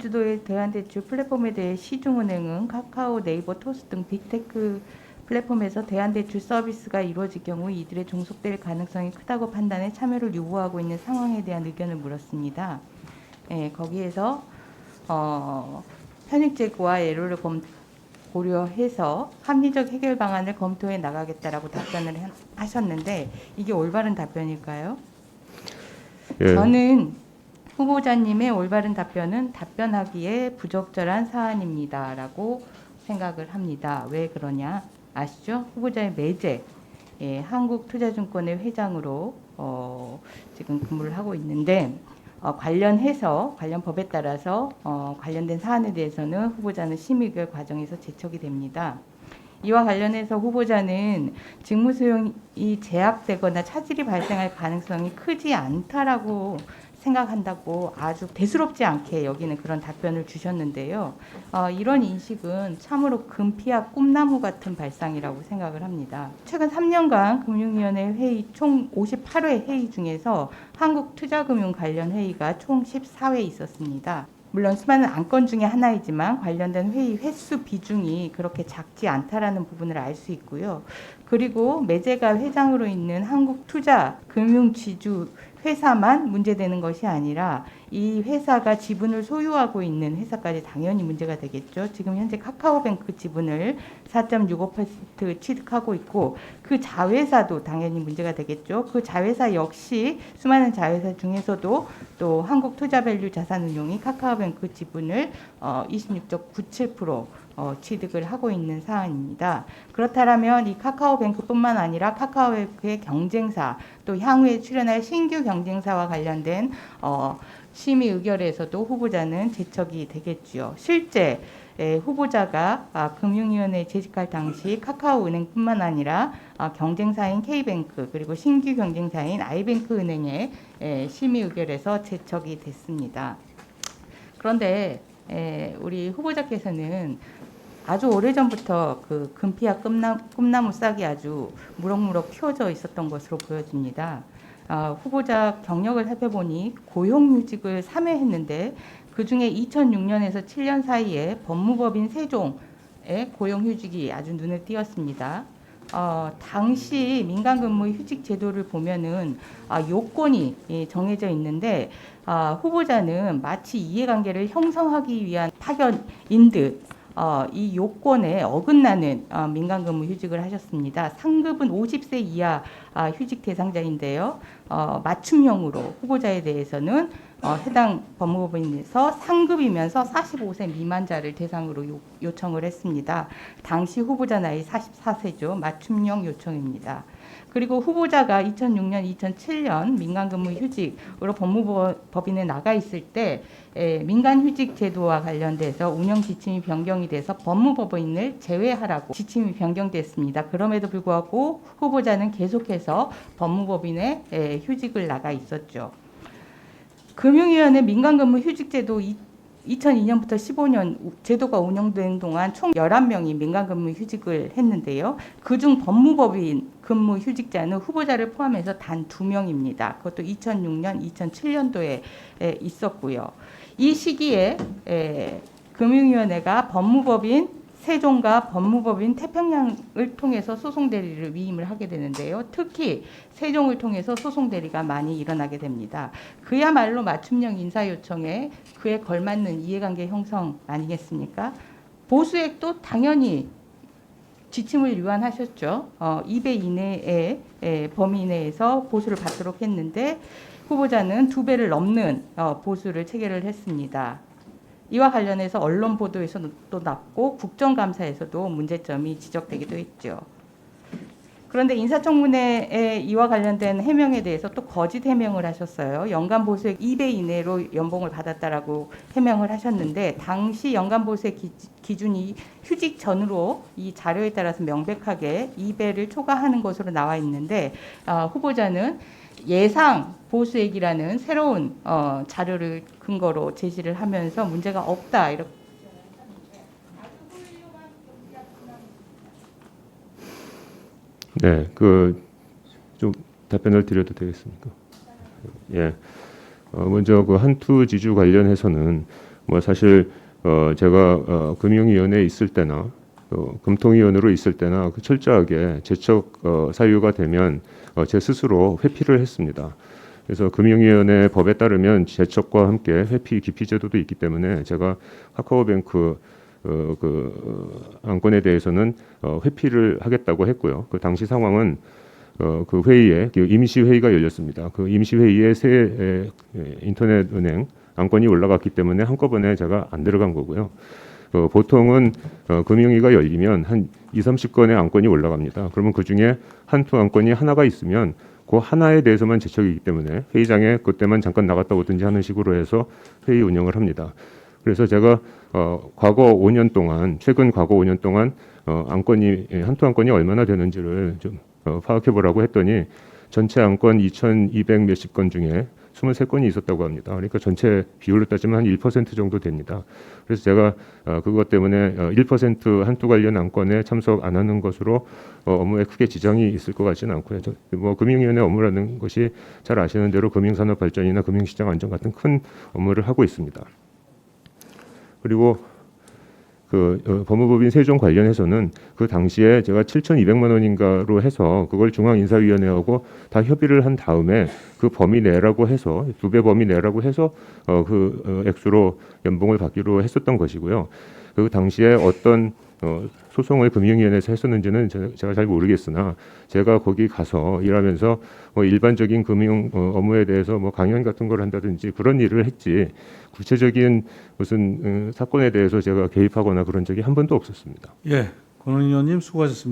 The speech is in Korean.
제주도의 대한대출 플랫폼에 대해 시중은행은 카카오, 네이버, 토스 등 빅테크 플랫폼에서 대한대출 서비스가 이루어질 경우 이들의 종속될 가능성이 크다고 판단해 참여를 유보하고 있는 상황에 대한 의견을 물었습니다. 거기에서 현행 제고와 예로를 고려해서 합리적 해결 방안을 검토해 나가겠다라고 답변을 하셨는데 이게 올바른 답변일까요? 예. 저는 후보자님의 올바른 답변은 답변하기에 부적절한 사안입니다라고 생각을 합니다. 왜 그러냐 아시죠? 후보자의 매제 한국투자증권의 회장으로 지금 근무를 하고 있는데 관련 법에 따라서 관련된 사안에 대해서는 후보자는 심의결 과정에서 제척이 됩니다. 이와 관련해서 후보자는 직무 수용이 제약되거나 차질이 발생할 가능성이 크지 않다라고 생각한다고 아주 대수롭지 않게 여기는 그런 답변을 주셨는데요. 이런 인식은 참으로 금피와 꿈나무 같은 발상이라고 생각을 합니다. 최근 3년간 금융위원회 회의 총 58회 회의 중에서 한국투자금융 관련 회의가 총 14회 있었습니다. 물론 수많은 안건 중에 하나이지만 관련된 회의 횟수 비중이 그렇게 작지 않다라는 부분을 알 수 있고요. 그리고 매제가 회장으로 있는 한국투자금융지주 회사만 문제되는 것이 아니라 이 회사가 지분을 소유하고 있는 회사까지 당연히 문제가 되겠죠. 지금 현재 카카오뱅크 지분을 4.65% 취득하고 있고 그 자회사도 당연히 문제가 되겠죠. 그 자회사 역시 수많은 자회사 중에서도 또 한국투자밸류 자산운용이 카카오뱅크 지분을 26.97% 취득을 하고 있는 사안입니다. 그렇다면 이 카카오뱅크뿐만 아니라 카카오뱅크의 경쟁사 또 향후에 출연할 신규 경쟁사와 관련된 심의 의결에서도 후보자는 제척이 되겠지요. 실제 후보자가 금융위원회에 재직할 당시 카카오은행뿐만 아니라 경쟁사인 K뱅크 그리고 신규 경쟁사인 아이뱅크은행의 심의 의결에서 제척이 됐습니다. 그런데 우리 후보자께서는 아주 오래전부터 그 금피와 꿈나무 싹이 아주 무럭무럭 키워져 있었던 것으로 보여집니다. 후보자 경력을 살펴보니 고용휴직을 3회 했는데 그중에 2006년에서 7년 사이에 법무법인 세종의 고용휴직이 아주 눈에 띄었습니다. 당시 민간근무 휴직 제도를 보면은 요건이 정해져 있는데 후보자는 마치 이해관계를 형성하기 위한 파견인 듯 이 요건에 어긋나는 민간근무 휴직을 하셨습니다. 상급은 50세 이하 휴직 대상자인데요. 맞춤형으로 후보자에 대해서는 해당 법무법인에서 상급이면서 45세 미만자를 대상으로 요청을 했습니다. 당시 후보자 나이 44세죠. 맞춤형 요청입니다. 그리고 후보자가 2006년, 2007년 민간근무 휴직으로 법무법인에 나가 있을 때 민간휴직 제도와 관련돼서 운영 지침이 변경이 돼서 법무법인을 제외하라고 지침이 변경됐습니다. 그럼에도 불구하고 후보자는 계속해서 법무법인에 휴직을 나가 있었죠. 금융위원회 민간근무 휴직제도 2002년부터 15년 제도가 운영된 동안 총 11명이 민간근무 휴직을 했는데요. 그중 법무법인 근무 휴직자는 후보자를 포함해서 단 2명입니다. 그것도 2006년, 2007년도에 있었고요. 이 시기에 금융위원회가 법무법인 세종과 법무법인 태평양을 통해서 소송대리를 위임을 하게 되는데요. 특히 세종을 통해서 소송대리가 많이 일어나게 됩니다. 그야말로 맞춤형 인사요청에 그에 걸맞는 이해관계 형성 아니겠습니까? 보수액도 당연히 지침을 위반하셨죠. 2배 이내의 범위 내에서 보수를 받도록 했는데 후보자는 2배를 넘는 보수를 체결을 했습니다. 이와 관련해서 언론 보도에서도 났고 국정감사에서도 문제점이 지적되기도 했죠. 그런데 인사청문회에 이와 관련된 해명에 대해서 또 거짓 해명을 하셨어요. 연간 보수액 2배 이내로 연봉을 받았다라고 해명을 하셨는데 당시 연간 보수액 기준이 휴직 전으로 이 자료에 따라서 명백하게 2배를 초과하는 것으로 나와 있는데 후보자는 예상 보수액이라는 새로운 자료를 근거로 제시를 하면서 문제가 없다 이렇게. 네, 좀 답변을 드려도 되겠습니까? 예, 먼저 그 한투지주 관련해서는 뭐 사실 제가 금융위원회에 있을 때나 금통위원으로 있을 때나 그 철저하게 제척 사유가 되면 제 스스로 회피를 했습니다. 그래서 금융위원회 법에 따르면 제척과 함께 회피 기피 제도도 있기 때문에 제가 카카오뱅크 안건에 대해서는 회피를 하겠다고 했고요. 그 당시 상황은 그 회의에 임시 회의가 열렸습니다. 그 임시 회의에 새 인터넷 은행 안건이 올라갔기 때문에 한꺼번에 제가 안 들어간 거고요. 보통은 금융위가 열리면 한 20-30건의 안건이 올라갑니다. 그러면 그 중에 한두 안건이 하나가 있으면 그 하나에 대해서만 제척이기 때문에 회의장에 그때만 잠깐 나갔다 오든지 하는 식으로 해서 회의 운영을 합니다. 그래서 제가 과거 5년 동안 최근 과거 5년 동안 안건이 한두 안건이 얼마나 되는지를 좀 파악해 보라고 했더니 전체 안건 2,200 몇십 건 중에 23건이 있었다고 합니다. 그러니까 전체 비율로 따지면 한 1% 정도 됩니다. 그래서 제가 그것 때문에 1% 한두 관련 안건에 참석 안 하는 것으로 업무에 크게 지장이 있을 것 같지는 않고요. 뭐 금융위원회 업무라는 것이 잘 아시는 대로 금융산업 발전이나 금융시장 안정 같은 큰 업무를 하고 있습니다. 그리고 법무법인 세종 관련해서는 그 당시에 제가 7,200만 원인가로 해서 그걸 중앙인사위원회하고 다 협의를 한 다음에 그 범위 내라고 해서 2배 범위 내라고 해서 그 액수로 연봉을 받기로 했었던 것이고요. 그 당시에 어떤 소송을 금융위원회에서 했었는지는 제가 잘 모르겠으나 제가 거기 가서 일하면서 뭐 일반적인 금융 업무에 대해서 뭐 강연 같은 걸 한다든지 그런 일을 했지 구체적인 무슨 사건에 대해서 제가 개입하거나 그런 적이 한 번도 없었습니다. 예, 권은희 의원님 수고하셨습니다.